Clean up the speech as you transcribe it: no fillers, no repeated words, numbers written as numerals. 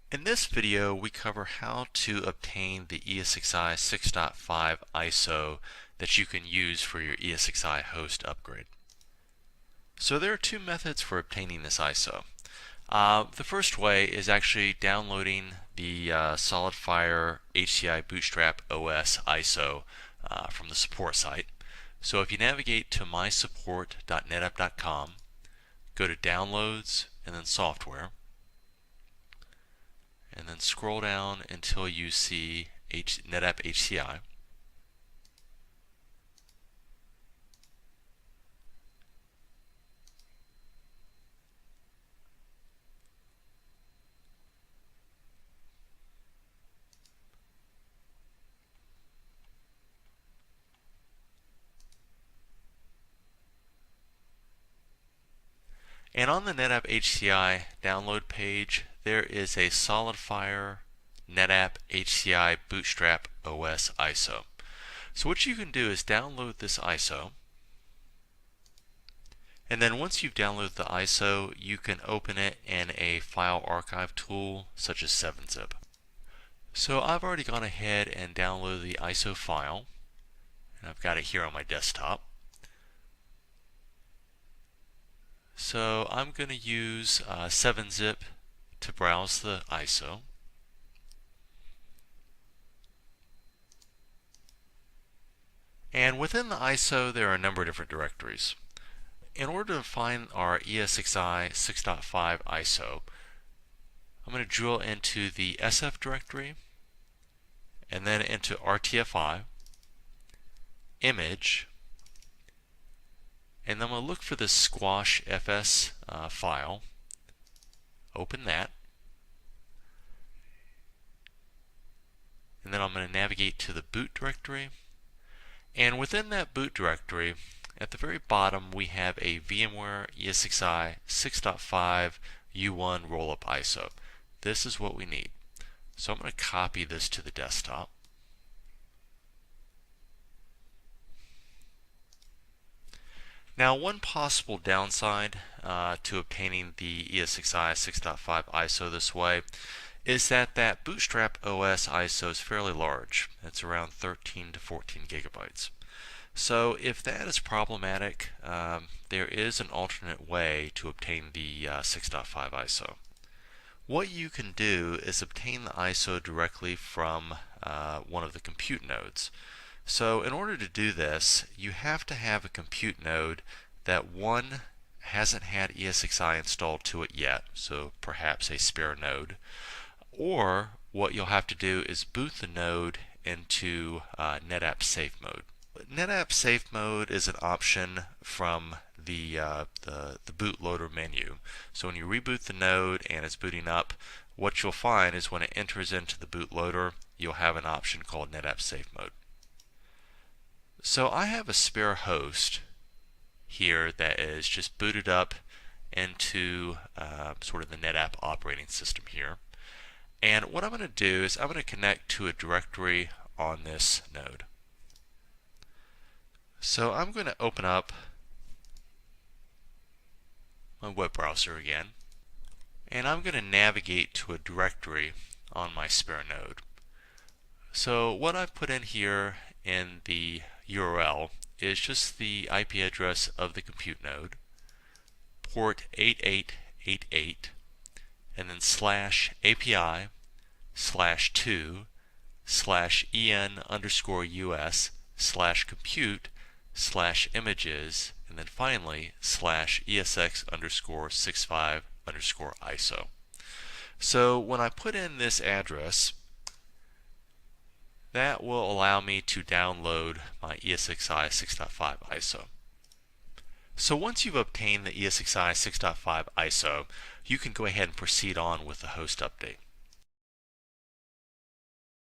In this video, we cover how to obtain the ESXi 6.5 ISO that you can use for your ESXi host upgrade. So there are two methods for obtaining this ISO. The first way is actually downloading the SolidFire HCI Bootstrap OS ISO from the support site. So if you navigate to mysupport.netapp.com, go to Downloads and then Software, and then scroll down until you see NetApp HCI. And on the NetApp HCI download page, there is a SolidFire NetApp HCI Bootstrap OS ISO. So what you can do is download this ISO, and then once you've downloaded the ISO, you can open it in a file archive tool such as 7-zip. So I've already gone ahead and downloaded the ISO file, and I've got it here on my desktop. So I'm going to use 7-zip to browse the ISO. And within the ISO, there are a number of different directories. In order to find our ESXi 6.5 ISO, I'm going to drill into the SF directory, and then into RTFI, image, and then I'm going to look for the squash fs file, open that, and then I'm going to navigate to the boot directory, and within that boot directory, at the very bottom we have a VMware ESXi 6.5 U1 rollup ISO. This is what we need. So I'm going to copy this to the desktop. Now, one possible downside to obtaining the ESXi 6.5 ISO this way is that Bootstrap OS ISO is fairly large. It's around 13 to 14 gigabytes. So if that is problematic, there is an alternate way to obtain the 6.5 ISO. What you can do is obtain the ISO directly from one of the compute nodes. So in order to do this, you have to have a compute node that, one, hasn't had ESXi installed to it yet, so perhaps a spare node, or what you'll have to do is boot the node into NetApp Safe Mode. NetApp Safe Mode is an option from the bootloader menu. So when you reboot the node and it's booting up, what you'll find is when it enters into the bootloader, you'll have an option called NetApp Safe Mode. So I have a spare host here that is just booted up into sort of the NetApp operating system here. And what I'm going to do is I'm going to connect to a directory on this node. So I'm going to open up my web browser again, and I'm going to navigate to a directory on my spare node. So what I've put in here in the URL is just the IP address of the compute node, port 8888, and then /API/2/EN_US/compute/images, and then finally /ESX_65_ISO. So when I put in this address, that will allow me to download my ESXi 6.5 ISO. So once you've obtained the ESXi 6.5 ISO, you can go ahead and proceed on with the host update.